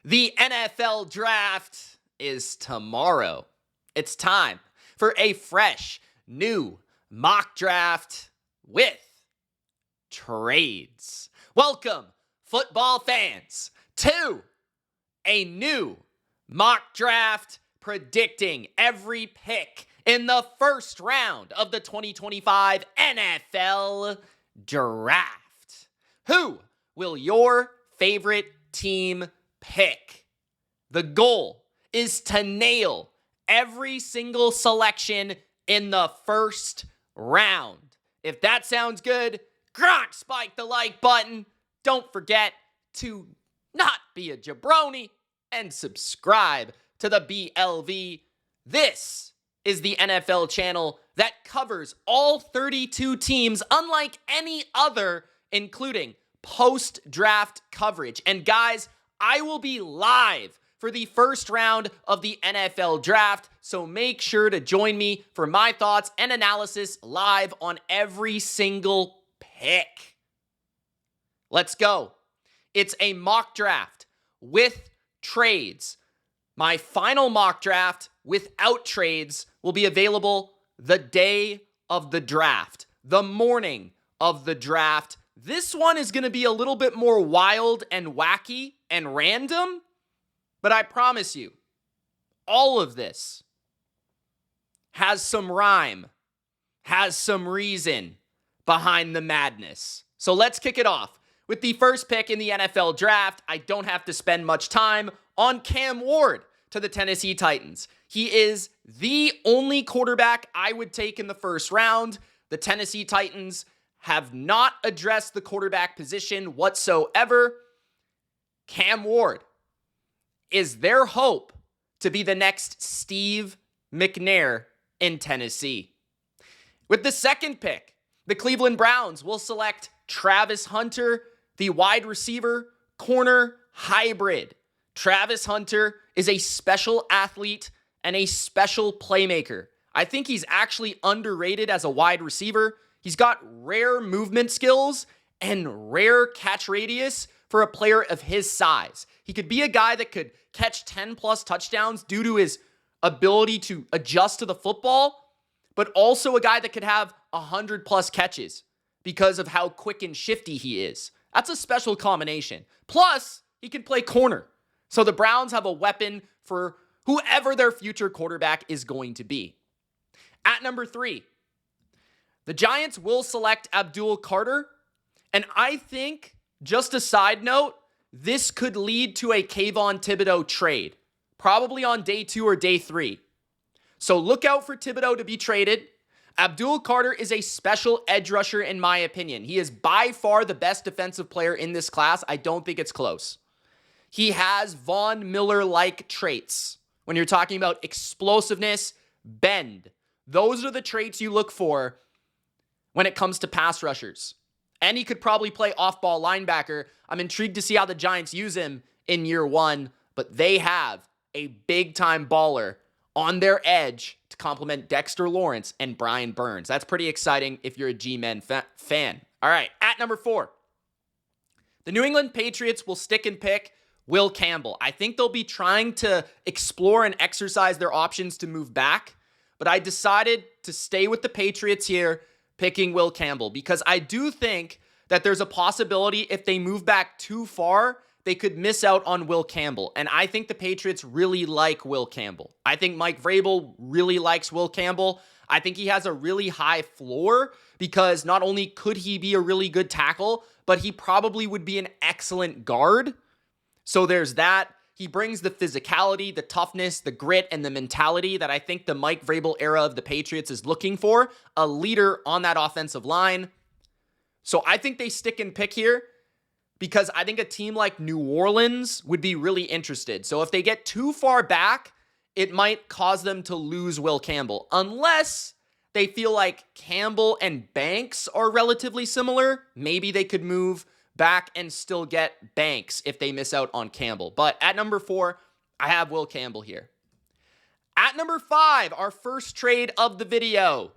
The NFL draft is tomorrow. It's time for a fresh, new mock draft with trades. Welcome, football fans, to a new mock draft predicting every pick in the first round of the 2025 NFL draft. Who will your favorite team pick? The goal is to nail every single selection in the first round. If that sounds good, spike the like button. Don't forget to not be a jabroni and subscribe to the BLV. This is the NFL channel that covers all 32 teams, unlike any other, including post-draft coverage. And guys, I will be live for the first round of the NFL draft, so make sure to join me for my thoughts and analysis live on every single pick. Let's go. It's a mock draft with trades. My final mock draft without trades will be available the day of the draft, the morning of the draft. This one is going to be a little bit more wild and wacky and random, but I promise you, all of this has some rhyme, has some reason behind the madness. So let's kick it off with the first pick in the NFL draft. I don't have to spend much time on Cam Ward to the Tennessee Titans. He is the only quarterback I would take in the first round. The Tennessee Titans have not addressed the quarterback position whatsoever. Cam Ward is their hope to be the next Steve McNair in Tennessee. With the second pick, the Cleveland Browns will select Travis Hunter, the wide receiver corner hybrid. Travis Hunter is a special athlete and a special playmaker. I think he's actually underrated as a wide receiver. He's got rare movement skills and rare catch radius for a player of his size. He could be a guy that could catch 10 plus touchdowns due to his ability to adjust to the football, but also a guy that could have 100 plus catches because of how quick and shifty he is. That's a special combination. Plus, he can play corner. So the Browns have a weapon for whoever their future quarterback is going to be. At number 3, the Giants will select Abdul Carter. And I think, just a side note, this could lead to a Kayvon Thibodeau trade, probably on day 2 or day 3. So look out for Thibodeau to be traded. Abdul Carter is a special edge rusher in my opinion. He is by far the best defensive player in this class. I don't think it's close. He has Von Miller-like traits. When you're talking about explosiveness, bend. Those are the traits you look for when it comes to pass rushers. And he could probably play off-ball linebacker. I'm intrigued to see how the Giants use him in year 1, but they have a big-time baller on their edge to complement Dexter Lawrence and Brian Burns. That's pretty exciting if you're a G-Men fan. All right, at number 4, the New England Patriots will stick and pick Will Campbell. I think they'll be trying to explore and exercise their options to move back, but I decided to stay with the Patriots here, picking Will Campbell, because I do think that there's a possibility if they move back too far, they could miss out on Will Campbell. And I think the Patriots really like Will Campbell. I think Mike Vrabel really likes Will Campbell. I think he has a really high floor because not only could he be a really good tackle, but he probably would be an excellent guard. So there's that. He brings the physicality, the toughness, the grit, and the mentality that I think the Mike Vrabel era of the Patriots is looking for, a leader on that offensive line. So I think they stick and pick here because I think a team like New Orleans would be really interested. So if they get too far back, it might cause them to lose Will Campbell, unless they feel like Campbell and Banks are relatively similar. Maybe they could move back and still get Banks if they miss out on Campbell. But at number 4, I have Will Campbell here. At number 5, our first trade of the video,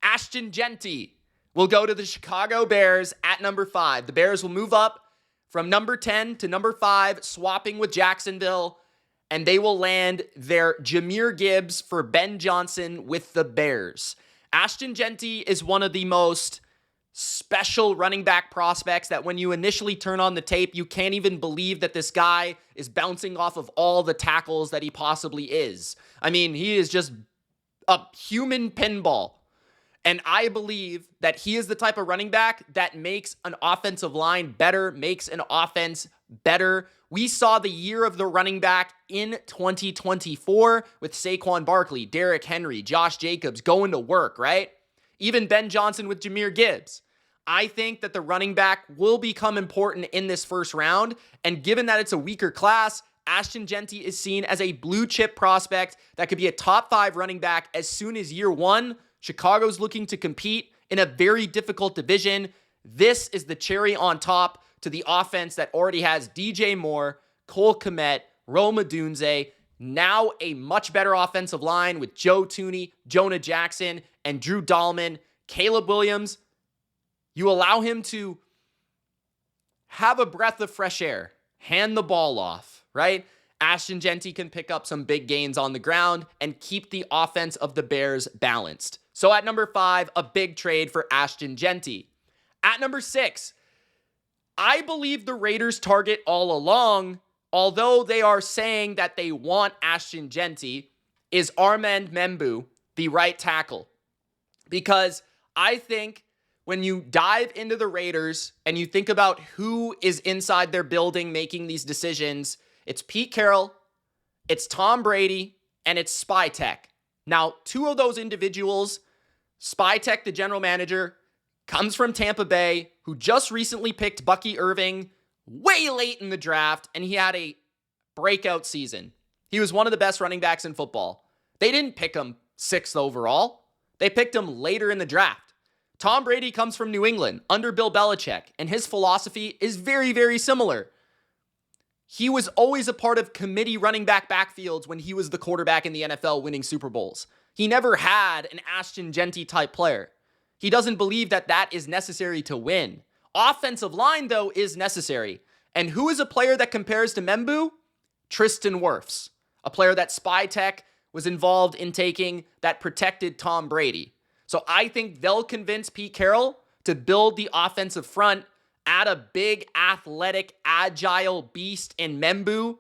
Ashton Jeanty will go to the Chicago Bears at number 5. The Bears will move up from number 10 to number 5, swapping with Jacksonville, and they will land their Jahmyr Gibbs for Ben Johnson with the Bears. Ashton Jeanty is one of the most special running back prospects that when you initially turn on the tape, you can't even believe that this guy is bouncing off of all the tackles that he possibly is. I mean, he is just a human pinball. And I believe that he is the type of running back that makes an offensive line better, makes an offense better. We saw the year of the running back in 2024 with Saquon Barkley, Derrick Henry, Josh Jacobs going to work, right? Even Ben Johnson with Jahmyr Gibbs. I think that the running back will become important in this first round. And given that it's a weaker class, Ashton Jeanty is seen as a blue chip prospect that could be a top 5 running back as soon as year 1. Chicago's looking to compete in a very difficult division. This is the cherry on top to the offense that already has DJ Moore, Cole Kmet, Rome Odunze, now a much better offensive line with Joe Thuney, Jonah Jackson, and Drew Dahlman. Caleb Williams, you allow him to have a breath of fresh air, hand the ball off, right? Ashton Jeanty can pick up some big gains on the ground and keep the offense of the Bears balanced. So at number 5, a big trade for Ashton Jeanty. At number 6, I believe the Raiders' target all along, although they are saying that they want Ashton Jeanty, is Armand Membou, the right tackle. Because I think when you dive into the Raiders and you think about who is inside their building making these decisions, it's Pete Carroll, it's Tom Brady, and it's Spytek. Now, 2 of those individuals, Spytek, the general manager, comes from Tampa Bay, who just recently picked Bucky Irving way late in the draft, and he had a breakout season. He was one of the best running backs in football. They didn't pick him 6th overall. They picked him later in the draft. Tom Brady comes from New England under Bill Belichick, and his philosophy is very, very similar. He was always a part of committee running back backfields when he was the quarterback in the NFL winning Super Bowls. He never had an Ashton Jeanty type player. He doesn't believe that that is necessary to win. Offensive line, though, is necessary. And who is a player that compares to Membou? Tristan Wirfs, a player that Spytek was involved in taking that protected Tom Brady. So I think they'll convince Pete Carroll to build the offensive front, add a big, athletic, agile beast in Membou,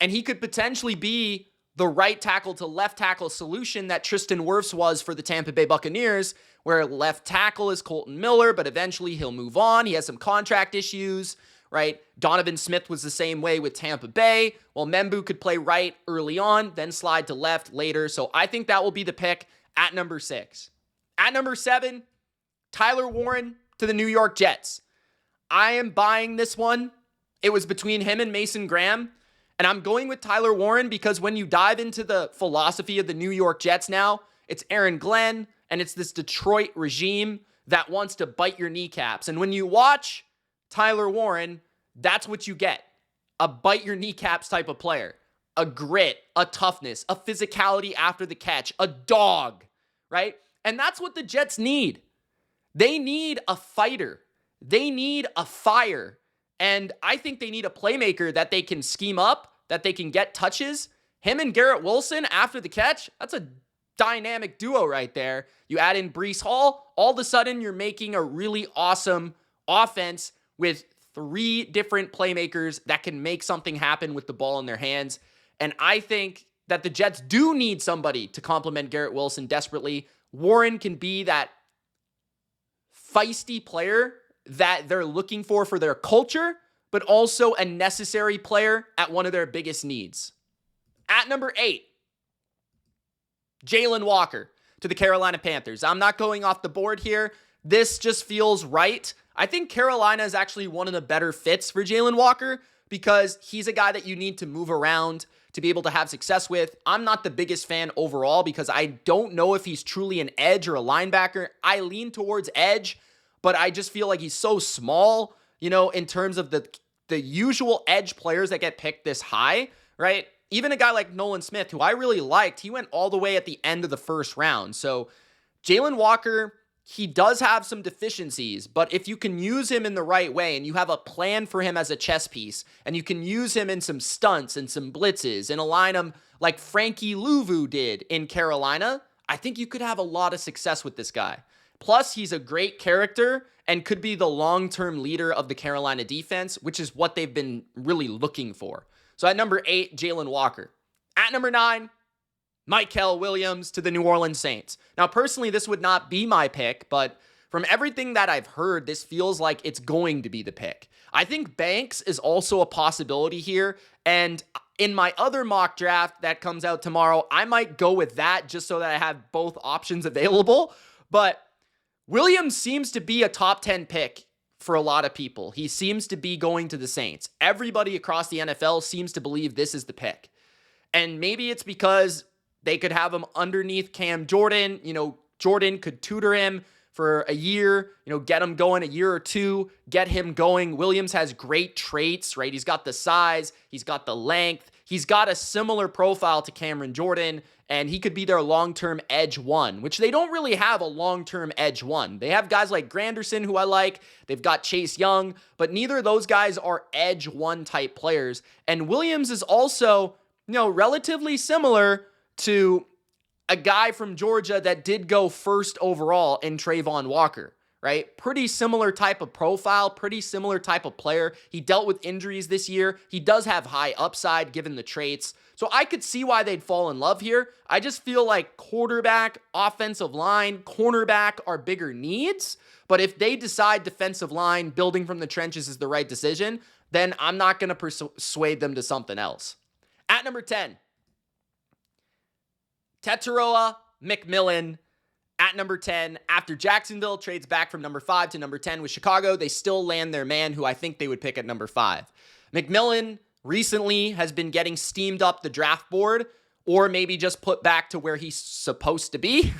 and he could potentially be the right tackle to left tackle solution that Tristan Wirfs was for the Tampa Bay Buccaneers, where left tackle is Colton Miller, but eventually he'll move on. He has some contract issues, right? Donovan Smith was the same way with Tampa Bay. Well, Membou could play right early on, then slide to left later. So I think that will be the pick at number 6. At number 7, Tyler Warren to the New York Jets. I am buying this one. It was between him and Mason Graham. And I'm going with Tyler Warren because when you dive into the philosophy of the New York Jets now, it's Aaron Glenn and it's this Detroit regime that wants to bite your kneecaps. And when you watch Tyler Warren, that's what you get. A bite your kneecaps type of player. A grit, a toughness, a physicality after the catch, a dog, right? And that's what the Jets need. They need a fighter. They need a fire. And I think they need a playmaker that they can scheme up, that they can get touches. Him and Garrett Wilson after the catch, that's a dynamic duo right there. You add in Breece Hall, all of a sudden you're making a really awesome offense with 3 different playmakers that can make something happen with the ball in their hands. And I think that the Jets do need somebody to complement Garrett Wilson desperately. Warren can be that feisty player that they're looking for their culture, but also a necessary player at one of their biggest needs. At number 8, Jalen Walker to the Carolina Panthers. I'm not going off the board here. This just feels right. I think Carolina is actually one of the better fits for Jalen Walker because he's a guy that you need to move around to be able to have success with. I'm not the biggest fan overall because I don't know if he's truly an edge or a linebacker. I lean towards edge, but I just feel like he's so small, in terms of the usual edge players that get picked this high, right? Even a guy like Nolan Smith, who I really liked, he went all the way at the end of the first round. So Jalen Walker, he does have some deficiencies, but if you can use him in the right way and you have a plan for him as a chess piece and you can use him in some stunts and some blitzes and align him like Frankie Louvu did in Carolina, I think you could have a lot of success with this guy. Plus, he's a great character and could be the long-term leader of the Carolina defense, which is what they've been really looking for. So at number 8, Jalen Walker. At number 9, Mykel Williams to the New Orleans Saints. Now, personally, this would not be my pick, but from everything that I've heard, this feels like it's going to be the pick. I think Banks is also a possibility here, and in my other mock draft that comes out tomorrow, I might go with that just so that I have both options available, but Williams seems to be a top 10 pick for a lot of people. He seems to be going to the Saints. Everybody across the NFL seems to believe this is the pick. And maybe it's because they could have him underneath Cam Jordan. Jordan could tutor him for a year, get him going a year or two, get him going. Williams has great traits, right? He's got the size, he's got the length, he's got a similar profile to Cameron Jordan, and he could be their long-term edge one, which they don't really have a long-term edge one. They have guys like Granderson, who I like. They've got Chase Young, but neither of those guys are edge one type players. And Williams is also, relatively similar to a guy from Georgia that did go first overall in Trayvon Walker, right? Pretty similar type of profile, pretty similar type of player. He dealt with injuries this year. He does have high upside given the traits. So I could see why they'd fall in love here. I just feel like quarterback, offensive line, cornerback are bigger needs. But if they decide defensive line, building from the trenches is the right decision, then I'm not going to persuade them to something else. At number 10, Tetairoa McMillan at number 10. After Jacksonville trades back from number 5 to number 10 with Chicago, they still land their man who I think they would pick at number 5. McMillan recently has been getting steamed up the draft board, or maybe just put back to where he's supposed to be.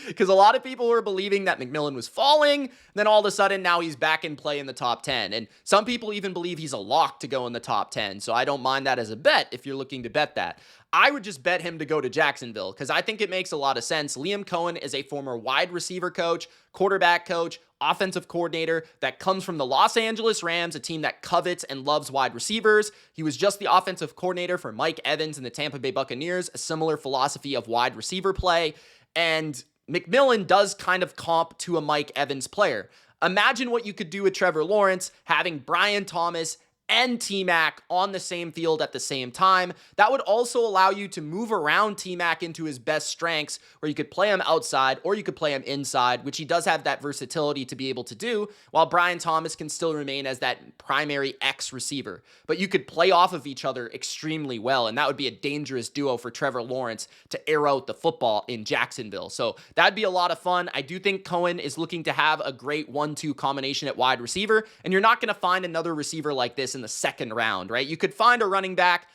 Because a lot of people were believing that McMillan was falling. Then all of a sudden, now he's back in play in the top 10. And some people even believe he's a lock to go in the top 10. So I don't mind that as a bet if you're looking to bet that. I would just bet him to go to Jacksonville because I think it makes a lot of sense. Liam Cohen is a former wide receiver coach, quarterback coach, offensive coordinator that comes from the Los Angeles Rams, a team that covets and loves wide receivers. He was just the offensive coordinator for Mike Evans and the Tampa Bay Buccaneers, a similar philosophy of wide receiver play. And McMillan does kind of comp to a Mike Evans player. Imagine what you could do with Trevor Lawrence, having Brian Thomas and T-Mac on the same field at the same time. That would also allow you to move around T-Mac into his best strengths, where you could play him outside or you could play him inside, which he does have that versatility to be able to do, while Brian Thomas can still remain as that primary X receiver. But you could play off of each other extremely well, and that would be a dangerous duo for Trevor Lawrence to air out the football in Jacksonville. So that'd be a lot of fun. I do think Cohen is looking to have a great 1-2 combination at wide receiver, and you're not going to find another receiver like this in the second round, right? You could find a running back.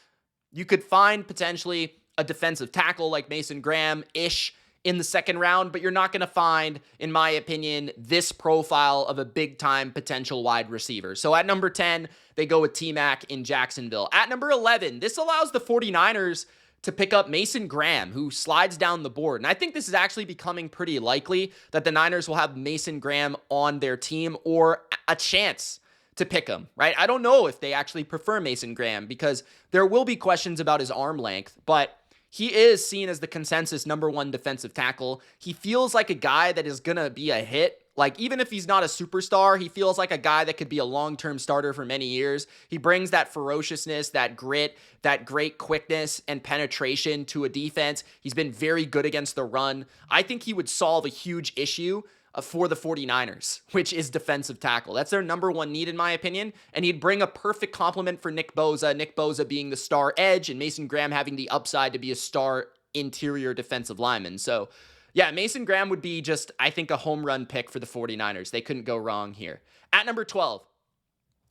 You could find potentially a defensive tackle like Mason Graham-ish in the second round, but you're not going to find, in my opinion, this profile of a big-time potential wide receiver. So at number 10, they go with T-Mac in Jacksonville. At number 11, this allows the 49ers to pick up Mason Graham, who slides down the board. And I think this is actually becoming pretty likely that the Niners will have Mason Graham on their team, or a chance to pick him, right? I don't know if they actually prefer Mason Graham because there will be questions about his arm length, but he is seen as the consensus number 1 defensive tackle. He feels like a guy that is going to be a hit. Like, even if he's not a superstar, he feels like a guy that could be a long-term starter for many years. He brings that ferociousness, that grit, that great quickness and penetration to a defense. He's been very good against the run. I think he would solve a huge issue for the 49ers, which is defensive tackle. That's their number 1 need, in my opinion, and he'd bring a perfect complement for Nick Bosa being the star edge and Mason Graham having the upside to be a star interior defensive lineman. So, yeah, Mason Graham would be just, I think, a home run pick for the 49ers. They couldn't go wrong here. At number 12,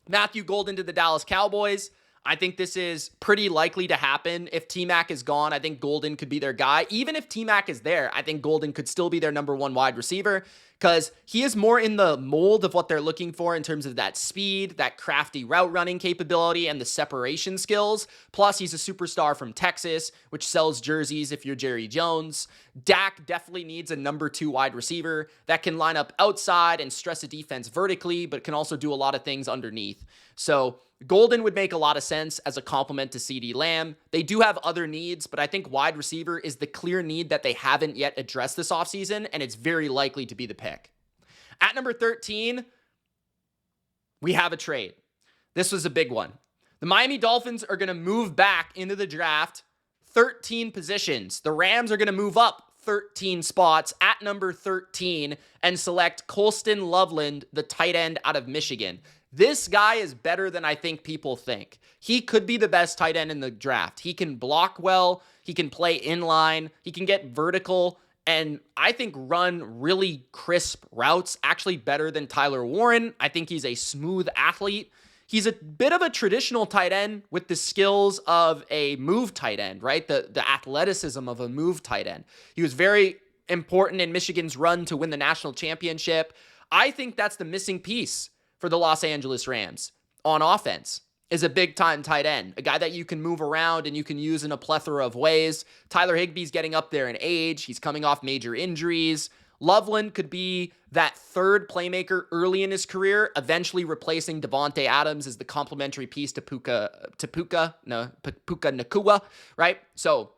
Matthew Golden to the Dallas Cowboys. I think this is pretty likely to happen. If T-Mac is gone, I think Golden could be their guy. Even if T-Mac is there, I think Golden could still be their number 1 wide receiver. because he is more in the mold of what they're looking for in terms of that speed, that crafty route running capability, and the separation skills. Plus, he's a superstar from Texas, which sells jerseys if you're Jerry Jones. Dak definitely needs a number 2 wide receiver that can line up outside and stress a defense vertically, but can also do a lot of things underneath. So Golden would make a lot of sense as a complement to CeeDee Lamb. They do have other needs, but I think wide receiver is the clear need that they haven't yet addressed this offseason, and it's very likely to be the pick. At number 13, we have a trade. This was a big one. The Miami Dolphins are going to move back into the draft 13 positions. The Rams are going to move up 13 spots at number 13 and select Colston Loveland, the tight end out of Michigan. This guy is better than I think people think. He could be the best tight end in the draft. He can block well. He can play inline. He can get vertical and I think run really crisp routes, actually better than Tyler Warren. I think he's a smooth athlete. He's a bit of a traditional tight end with the skills of a move tight end, right? The athleticism of a move tight end. He was very important in Michigan's run to win the national championship. I think that's the missing piece for the Los Angeles Rams on offense, is a big-time tight end, a guy that you can move around and you can use in a plethora of ways. Tyler Higbee's getting up there in age. He's coming off major injuries. Loveland could be that third playmaker early in his career, eventually replacing Devontae Adams as the complementary piece to Puka Nacua, right? So,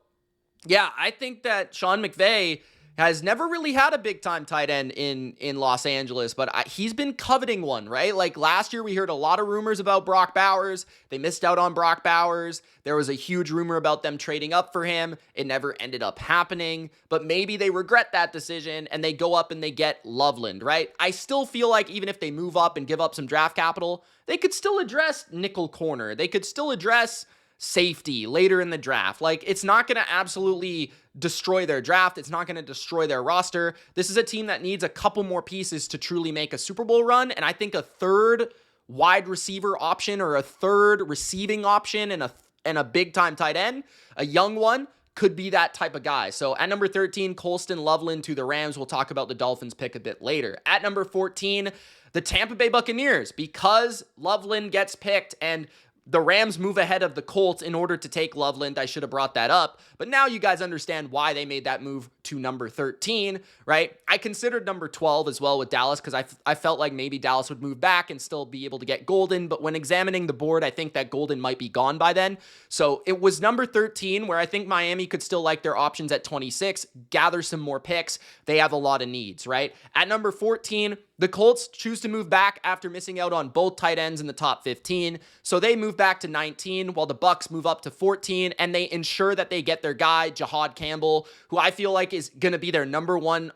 yeah, I think that Sean McVay has never really had a big-time tight end in Los Angeles, but he's been coveting one, right? Like last year, we heard a lot of rumors about Brock Bowers. They missed out on Brock Bowers. There was a huge rumor about them trading up for him. It never ended up happening, but maybe they regret that decision and they go up and they get Loveland, right? I still feel like even if they move up and give up some draft capital, they could still address nickel corner. They could still address safety later in the draft. Like, it's not going to absolutely destroy their draft. It's not going to destroy their roster. This is a team that needs a couple more pieces to truly make a Super Bowl run. And I think a third wide receiver option or a third receiving option and a big time tight end, a young one, could be that type of guy. So at number 13, Colston Loveland to the Rams. We'll talk about the Dolphins pick a bit later. At number 14, the Tampa Bay Buccaneers, because Loveland gets picked and the Rams move ahead of the Colts in order to take Loveland. I should have brought that up. But now you guys understand why they made that move to number 13, right? I considered number 12 as well with Dallas because I felt like maybe Dallas would move back and still be able to get Golden. But when examining the board, I think that Golden might be gone by then. So it was number 13 where I think Miami could still like their options at 26, gather some more picks. They have a lot of needs, right? At number 14, the Colts choose to move back after missing out on both tight ends in the top 15. So they move back to 19 while the Bucs move up to 14 and they ensure that they get their guy, Jahad Campbell, who I feel like is going to be their number one,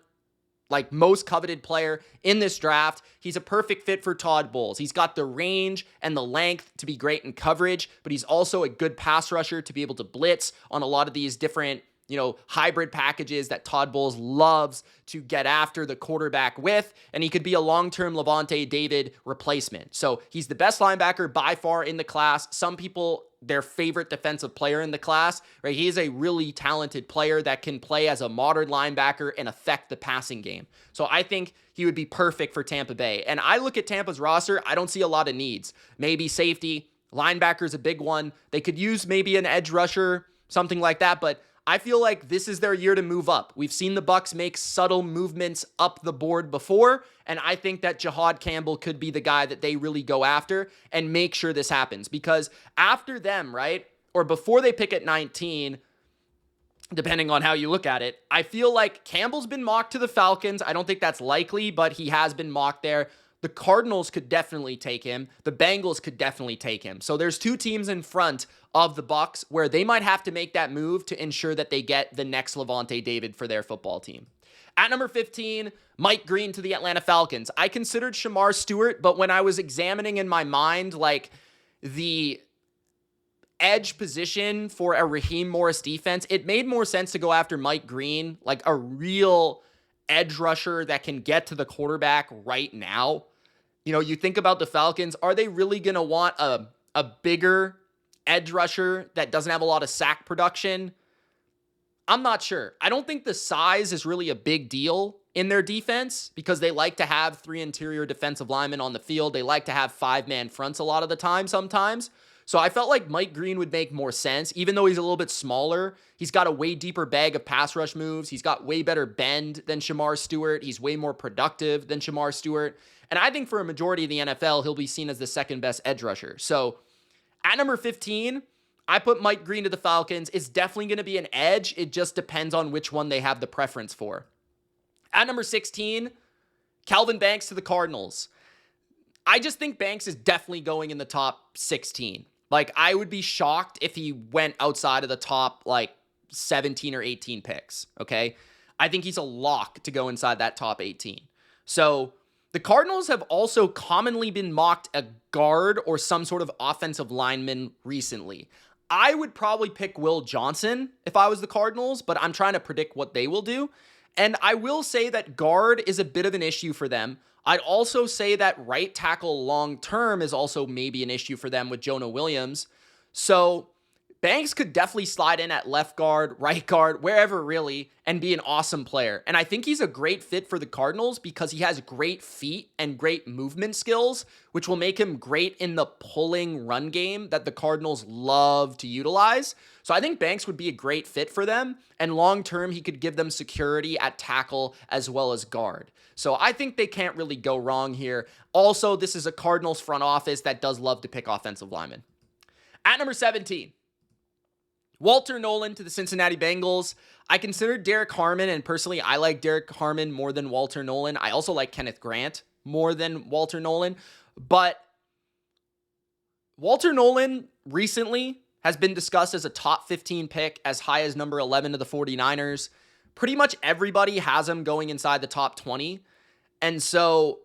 like most coveted player in this draft. He's a perfect fit for Todd Bowles. He's got the range and the length to be great in coverage, but he's also a good pass rusher to be able to blitz on a lot of these different hybrid packages that Todd Bowles loves to get after the quarterback with, and he could be a long-term Levante David replacement. So he's the best linebacker by far in the class. Some people, their favorite defensive player in the class, right? He is a really talented player that can play as a modern linebacker and affect the passing game. So I think he would be perfect for Tampa Bay. And I look at Tampa's roster, I don't see a lot of needs. Maybe safety, linebacker's a big one. They could use maybe an edge rusher, something like that, but I feel like this is their year to move up. We've seen the Bucs make subtle movements up the board before, and I think that Jahad Campbell could be the guy that they really go after and make sure this happens. Because after them, right, or before they pick at 19, depending on how you look at it, I feel like Campbell's been mocked to the Falcons. I don't think that's likely, but he has been mocked there. The Cardinals could definitely take him. The Bengals could definitely take him. So there's two teams in front of the Bucs where they might have to make that move to ensure that they get the next Levante David for their football team. At number 15, Mike Green to the Atlanta Falcons. I considered Shamar Stewart, but when I was examining in my mind, like the edge position for a Raheem Morris defense, it made more sense to go after Mike Green, like a real edge rusher that can get to the quarterback right now. You think about the Falcons, are they really going to want a bigger edge rusher that doesn't have a lot of sack production? I'm not sure. I don't think the size is really a big deal in their defense because they like to have 3 interior defensive linemen on the field. They like to have 5-man fronts a lot of the time sometimes. So I felt like Mike Green would make more sense, even though he's a little bit smaller. He's got a way deeper bag of pass rush moves. He's got way better bend than Shamar Stewart. He's way more productive than Shamar Stewart. And I think for a majority of the NFL, he'll be seen as the second best edge rusher. So at number 15, I put Mike Green to the Falcons. It's definitely going to be an edge. It just depends on which one they have the preference for. At number 16, Calvin Banks to the Cardinals. I just think Banks is definitely going in the top 16. Like, I would be shocked if he went outside of the top, 17 or 18 picks, okay? I think he's a lock to go inside that top 18. So, the Cardinals have also commonly been mocked a guard or some sort of offensive lineman recently. I would probably pick Will Johnson if I was the Cardinals, but I'm trying to predict what they will do. And I will say that guard is a bit of an issue for them. I'd also say that right tackle long-term is also maybe an issue for them with Jonah Williams. So Banks could definitely slide in at left guard, right guard, wherever really, and be an awesome player. And I think he's a great fit for the Cardinals because he has great feet and great movement skills, which will make him great in the pulling run game that the Cardinals love to utilize. So I think Banks would be a great fit for them. And long-term, he could give them security at tackle as well as guard. So I think they can't really go wrong here. Also, this is a Cardinals front office that does love to pick offensive linemen. At number 17, Walter Nolan to the Cincinnati Bengals. I consider Derek Harmon, and personally, I like Derek Harmon more than Walter Nolan. I also like Kenneth Grant more than Walter Nolan. But Walter Nolan recently has been discussed as a top 15 pick, as high as number 11 to the 49ers. Pretty much everybody has him going inside the top 20. And so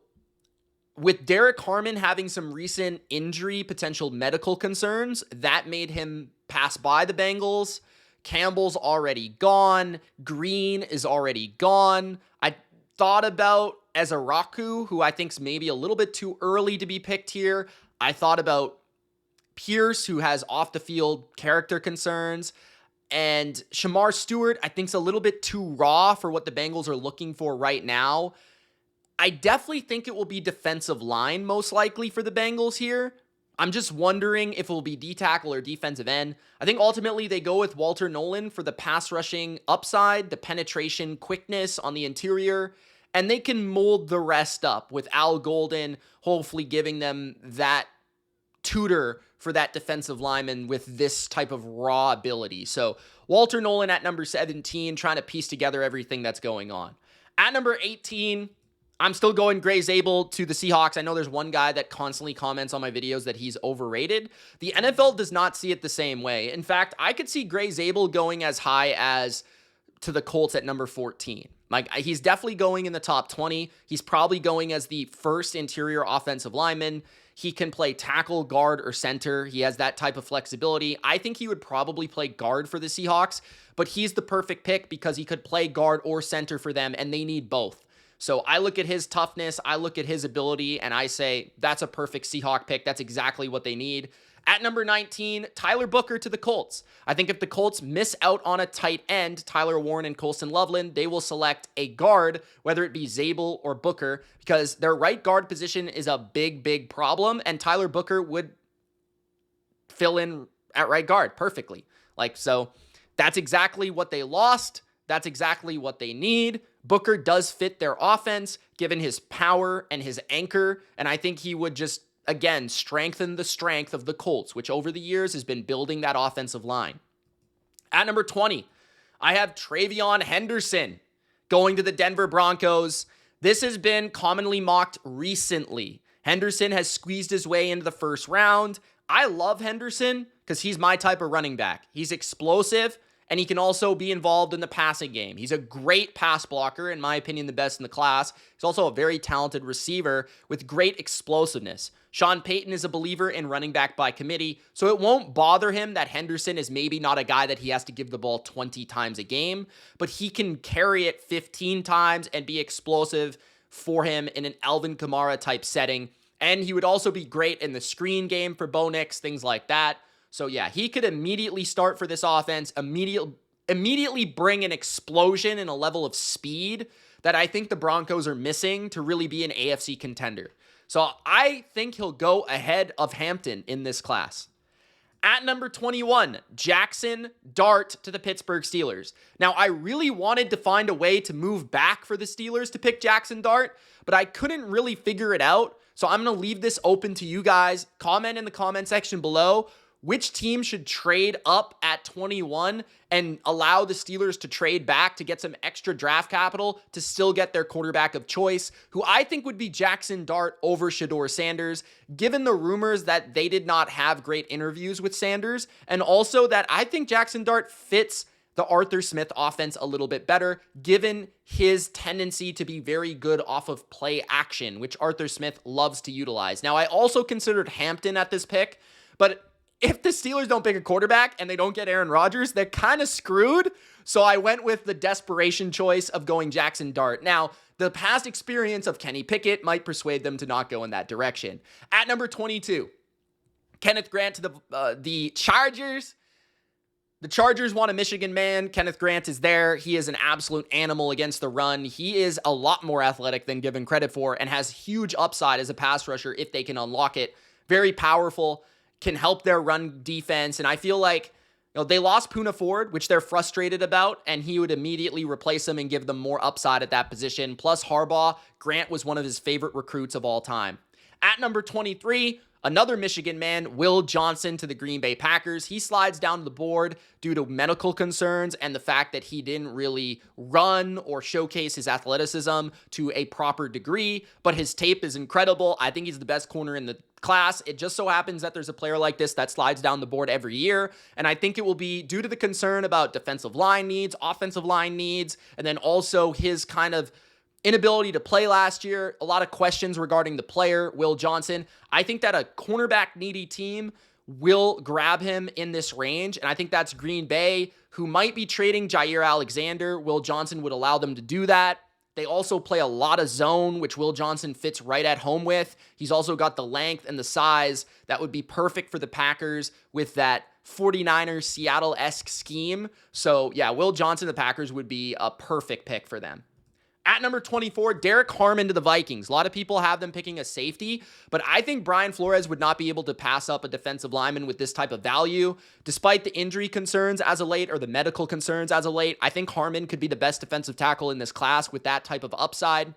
with Derek Harmon having some recent injury, potential medical concerns, that made him pass by the Bengals. Campbell's already gone. Green is already gone. I thought about Ezaraku, who I think is maybe a little bit too early to be picked here. I thought about Pierce, who has off-the-field character concerns. And Shamar Stewart, I think, is a little bit too raw for what the Bengals are looking for right now. I definitely think it will be defensive line, most likely, for the Bengals here. I'm just wondering if it will be D-tackle or defensive end. I think ultimately they go with Walter Nolan for the pass rushing upside, the penetration quickness on the interior, and they can mold the rest up with Al Golden hopefully giving them that tutor for that defensive lineman with this type of raw ability. So Walter Nolan at number 17, trying to piece together everything that's going on. At number 18, I'm still going Gray Zabel to the Seahawks. I know there's one guy that constantly comments on my videos that he's overrated. The NFL does not see it the same way. In fact, I could see Gray Zabel going as high as to the Colts at number 14. Like, he's definitely going in the top 20. He's probably going as the first interior offensive lineman. He can play tackle, guard, or center. He has that type of flexibility. I think he would probably play guard for the Seahawks, but he's the perfect pick because he could play guard or center for them, and they need both. So I look at his toughness, I look at his ability, and I say, that's a perfect Seahawk pick. That's exactly what they need. At number 19, Tyler Booker to the Colts. I think if the Colts miss out on a tight end, Tyler Warren and Colston Loveland, they will select a guard, whether it be Zabel or Booker, because their right guard position is a big, big problem, and Tyler Booker would fill in at right guard perfectly. So that's exactly what they lost. That's exactly what they need. Booker does fit their offense, given his power and his anchor, and I think he would just, again, strengthen the strength of the Colts, which over the years has been building that offensive line. At number 20, I have Travion Henderson going to the Denver Broncos. This has been commonly mocked recently. Henderson has squeezed his way into the first round. I love Henderson because he's my type of running back. He's explosive, and he can also be involved in the passing game. He's a great pass blocker, in my opinion, the best in the class. He's also a very talented receiver with great explosiveness. Sean Payton is a believer in running back by committee, so it won't bother him that Henderson is maybe not a guy that he has to give the ball 20 times a game, but he can carry it 15 times and be explosive for him in an Alvin Kamara type setting. And he would also be great in the screen game for Bo Nix, things like that. So yeah, he could immediately start for this offense, immediately bring an explosion and a level of speed that I think the Broncos are missing to really be an AFC contender. So I think he'll go ahead of Hampton in this class. At number 21, Jackson Dart to the Pittsburgh Steelers. Now, I really wanted to find a way to move back for the Steelers to pick Jackson Dart, but I couldn't really figure it out. So I'm going to leave this open to you guys. Comment in the comment section below which team should trade up at 21 and allow the Steelers to trade back to get some extra draft capital to still get their quarterback of choice, who I think would be Jackson Dart over Shedeur Sanders, given the rumors that they did not have great interviews with Sanders, and also that I think Jackson Dart fits the Arthur Smith offense a little bit better, given his tendency to be very good off of play action, which Arthur Smith loves to utilize. Now, I also considered Hampton at this pick, but if the Steelers don't pick a quarterback and they don't get Aaron Rodgers, they're kind of screwed. So I went with the desperation choice of going Jackson Dart. Now, the past experience of Kenny Pickett might persuade them to not go in that direction. At number 22, Kenneth Grant to the Chargers. The Chargers want a Michigan man. Kenneth Grant is there. He is an absolute animal against the run. He is a lot more athletic than given credit for and has huge upside as a pass rusher if they can unlock it. Very powerful, can help their run defense. And I feel like they lost Poona Ford, which they're frustrated about, and he would immediately replace him and give them more upside at that position. Plus Harbaugh, Grant was one of his favorite recruits of all time. At number 23, another Michigan man, Will Johnson to the Green Bay Packers. He slides down the board due to medical concerns and the fact that he didn't really run or showcase his athleticism to a proper degree, but his tape is incredible. I think he's the best corner in the class. It just so happens that there's a player like this that slides down the board every year, and I think it will be due to the concern about defensive line needs, offensive line needs, and then also his kind of inability to play last year. A lot of questions regarding the player, Will Johnson. I think that a cornerback needy team will grab him in this range, and I think that's Green Bay, who might be trading Jair Alexander. Will Johnson would allow them to do that. They also play a lot of zone, which Will Johnson fits right at home with. He's also got the length and the size that would be perfect for the Packers with that 49ers Seattle-esque scheme. So yeah, Will Johnson, the Packers, would be a perfect pick for them. At number 24, Derek Harmon to the Vikings. A lot of people have them picking a safety, but I think Brian Flores would not be able to pass up a defensive lineman with this type of value. Despite the injury concerns as of late or the medical concerns as of late, I think Harmon could be the best defensive tackle in this class with that type of upside.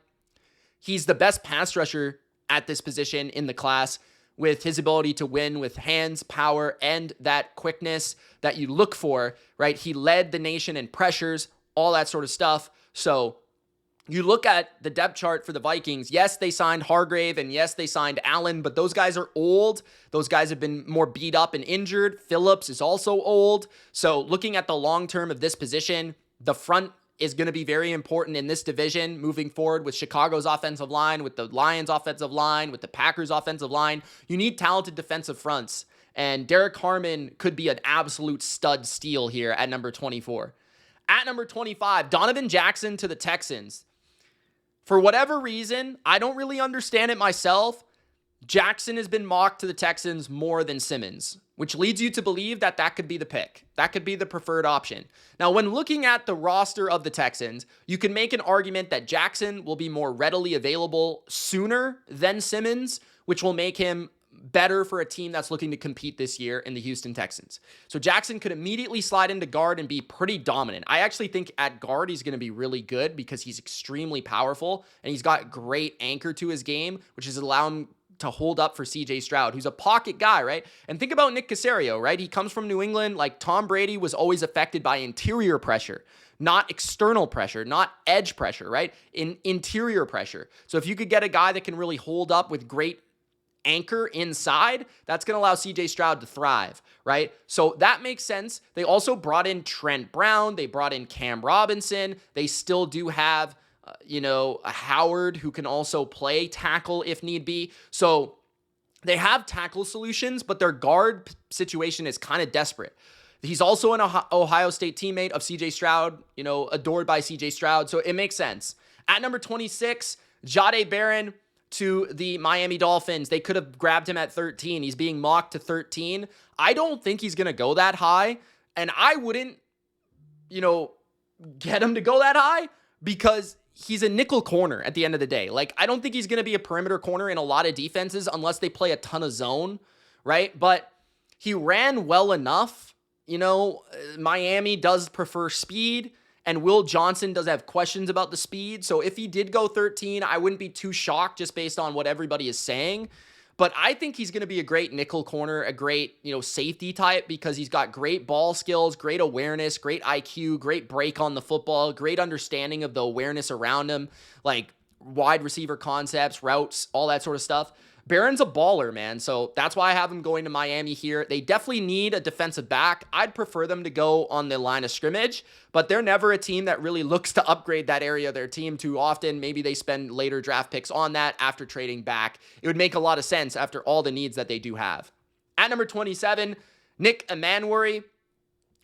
He's the best pass rusher at this position in the class with his ability to win with hands, power, and that quickness that you look for, right? He led the nation in pressures, all that sort of stuff. So you look at the depth chart for the Vikings. Yes, they signed Hargrave, and yes, they signed Allen, but those guys are old. Those guys have been more beat up and injured. Phillips is also old. So looking at the long term of this position, the front is going to be very important in this division moving forward with Chicago's offensive line, with the Lions' offensive line, with the Packers' offensive line. You need talented defensive fronts, and Derek Harmon could be an absolute stud steal here at number 24. At number 25, Donovan Jackson to the Texans. For whatever reason, I don't really understand it myself, Jackson has been mocked to the Texans more than Simmons, which leads you to believe that that could be the pick. That could be the preferred option. Now, when looking at the roster of the Texans, you can make an argument that Jackson will be more readily available sooner than Simmons, which will make him better for a team that's looking to compete this year in the Houston Texans. So Jackson could immediately slide into guard and be pretty dominant. I actually think at guard he's going to be really good because he's extremely powerful and he's got great anchor to his game, which is allowing him to hold up for CJ Stroud, who's a pocket guy, right? And think about Nick Caserio, right? He comes from New England. Like Tom Brady was always affected by interior pressure, not external pressure, not edge pressure, right? In interior pressure. So if you could get a guy that can really hold up with great anchor inside, that's going to allow CJ Stroud to thrive, right? So that makes sense. They also brought in Trent Brown. They brought in Cam Robinson. They still do have, a Howard who can also play tackle if need be. So they have tackle solutions, but their guard situation is kind of desperate. He's also an Ohio State teammate of CJ Stroud, adored by CJ Stroud. So it makes sense. At number 26, Jahdae Barron to the Miami Dolphins. They could have grabbed him at 13. He's being mocked to 13. I don't think he's going to go that high. And I wouldn't, get him to go that high because he's a nickel corner at the end of the day. Like, I don't think he's going to be a perimeter corner in a lot of defenses unless they play a ton of zone, right? But he ran well enough. You know, Miami does prefer speed, and Will Johnson does have questions about the speed. So if he did go 13, I wouldn't be too shocked just based on what everybody is saying. But I think he's going to be a great nickel corner, a great, safety type, because he's got great ball skills, great awareness, great IQ, great break on the football, great understanding of the awareness around him, like wide receiver concepts, routes, all that sort of stuff. Barron's a baller, man. So that's why I have him going to Miami here. They definitely need a defensive back. I'd prefer them to go on the line of scrimmage, but they're never a team that really looks to upgrade that area of their team too often. Maybe they spend later draft picks on that after trading back. It would make a lot of sense after all the needs that they do have. At number 27, Nick Emmanwori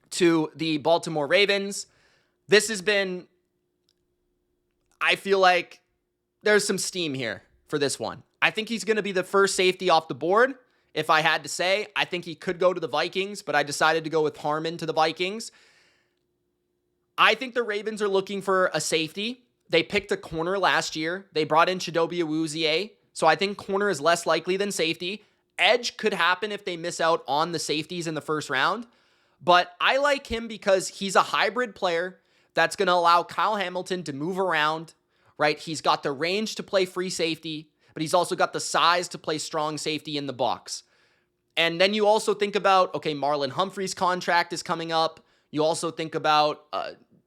to the Baltimore Ravens. This has been, I feel like there's some steam here for this one. I think he's going to be the first safety off the board. If I had to say, I think he could go to the Vikings, but I decided to go with Harmon to the Vikings. I think the Ravens are looking for a safety. They picked a corner last year. They brought in Chidobe Awuzie, so I think corner is less likely than safety. Edge could happen if they miss out on the safeties in the first round, but I like him because he's a hybrid player that's going to allow Kyle Hamilton to move around, right? He's got the range to play free safety, but he's also got the size to play strong safety in the box. And then you also think about, okay, Marlon Humphrey's contract is coming up. You also think about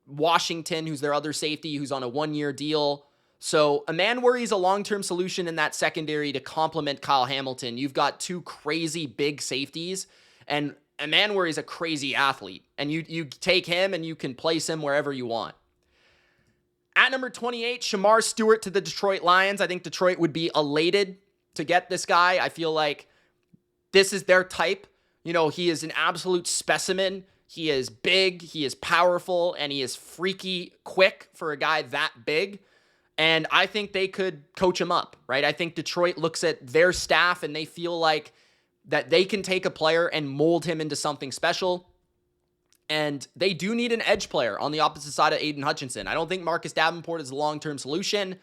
Washington, who's their other safety, who's on a one-year deal. So Emmanwori is a long-term solution in that secondary to complement Kyle Hamilton. You've got two crazy big safeties, and Emmanwori is a crazy athlete. And you take him and you can place him wherever you want. At number 28, Shamar Stewart to the Detroit Lions. I think Detroit would be elated to get this guy. I feel like this is their type. He is an absolute specimen. He is big, he is powerful, and he is freaky quick for a guy that big. And I think they could coach him up, right? I think Detroit looks at their staff and they feel like that they can take a player and mold him into something special. And they do need an edge player on the opposite side of Aiden Hutchinson. I don't think Marcus Davenport is a long-term solution.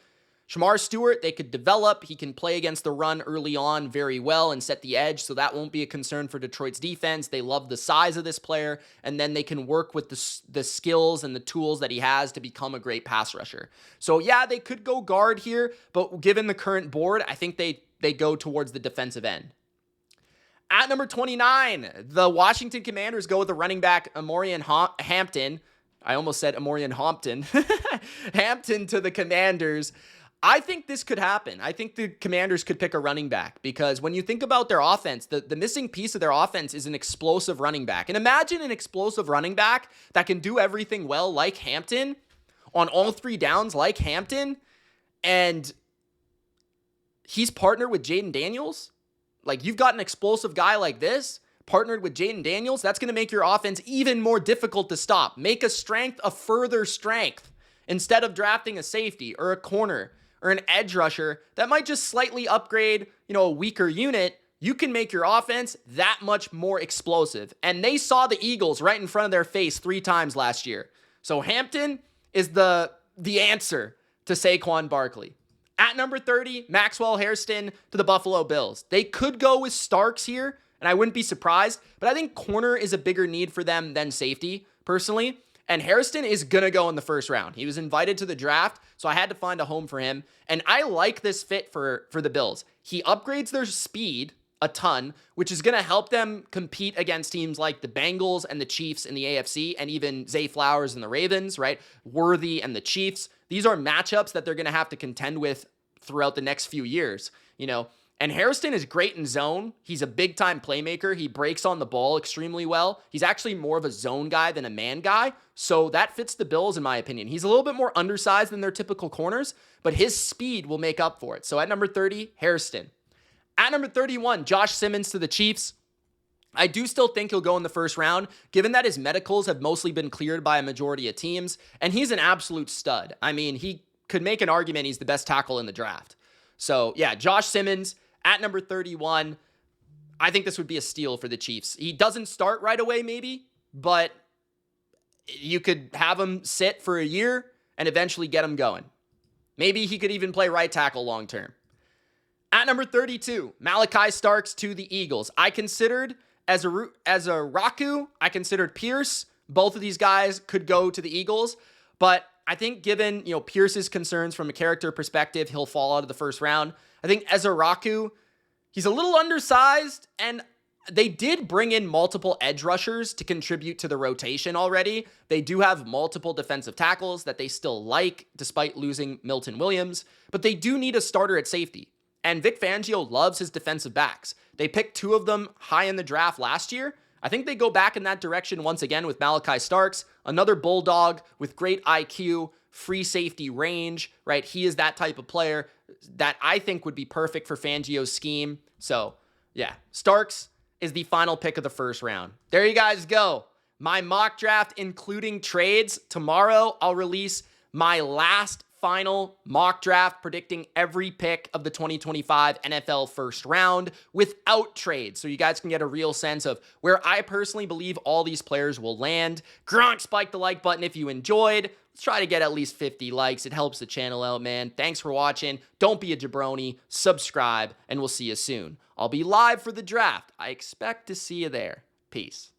Shamar Stewart, they could develop. He can play against the run early on very well and set the edge, so that won't be a concern for Detroit's defense. They love the size of this player, and then they can work with the skills and the tools that he has to become a great pass rusher. So yeah, they could go guard here, but given the current board, I think they go towards the defensive end. At number 29, the Washington Commanders go with the running back Amorian Hampton. I almost said Amorian Hampton. Hampton to the Commanders. I think this could happen. I think the Commanders could pick a running back because when you think about their offense, the missing piece of their offense is an explosive running back. And imagine an explosive running back that can do everything well like Hampton on all three downs like Hampton, and he's partnered with Jaden Daniels. Like, you've got an explosive guy like this partnered with Jaden Daniels. That's going to make your offense even more difficult to stop. Make a strength a further strength instead of drafting a safety or a corner or an edge rusher that might just slightly upgrade, a weaker unit. You can make your offense that much more explosive. And they saw the Eagles right in front of their face 3 times last year. So Hampton is the answer to Saquon Barkley. At number 30, Maxwell Hairston to the Buffalo Bills. They could go with Starks here, and I wouldn't be surprised, but I think corner is a bigger need for them than safety, personally. And Hairston is going to go in the first round. He was invited to the draft, so I had to find a home for him. And I like this fit for the Bills. He upgrades their speed a ton, which is going to help them compete against teams like the Bengals and the Chiefs in the AFC, and even Zay Flowers and the Ravens, right? Worthy and the Chiefs. These are matchups that they're going to have to contend with throughout the next few years, And Hairston is great in zone. He's a big-time playmaker. He breaks on the ball extremely well. He's actually more of a zone guy than a man guy, so that fits the Bills in my opinion. He's a little bit more undersized than their typical corners, but his speed will make up for it. So at number 30, Hairston. At number 31, Josh Simmons to the Chiefs. I do still think he'll go in the first round, given that his medicals have mostly been cleared by a majority of teams, and he's an absolute stud. I mean, he could make an argument he's the best tackle in the draft. So yeah, Josh Simmons at number 31. I think this would be a steal for the Chiefs. He doesn't start right away maybe, but you could have him sit for a year and eventually get him going. Maybe he could even play right tackle long term. At number 32, Malachi Starks to the Eagles. I considered as a Raku, I considered Pierce. Both of these guys could go to the Eagles, but I think given, Pierce's concerns from a character perspective, he'll fall out of the first round. I think Ezaraku, he's a little undersized, and they did bring in multiple edge rushers to contribute to the rotation already. They do have multiple defensive tackles that they still like, despite losing Milton Williams, but they do need a starter at safety. And Vic Fangio loves his defensive backs. They picked 2 of them high in the draft last year. I think they go back in that direction once again with Malachi Starks, another Bulldog with great IQ, free safety range, right? He is that type of player that I think would be perfect for Fangio's scheme. So, yeah, Starks is the final pick of the first round. There you guys go. My mock draft, including trades. Tomorrow, I'll release my last final mock draft predicting every pick of the 2025 NFL first round without trades, so you guys can get a real sense of where I personally believe all these players will land. Gronk, spike the like button if you enjoyed. Let's try to get at least 50 likes. It helps the channel out, man. Thanks for watching. Don't be a jabroni. Subscribe, and we'll see you soon. I'll be live for the draft. I expect to see you there. Peace.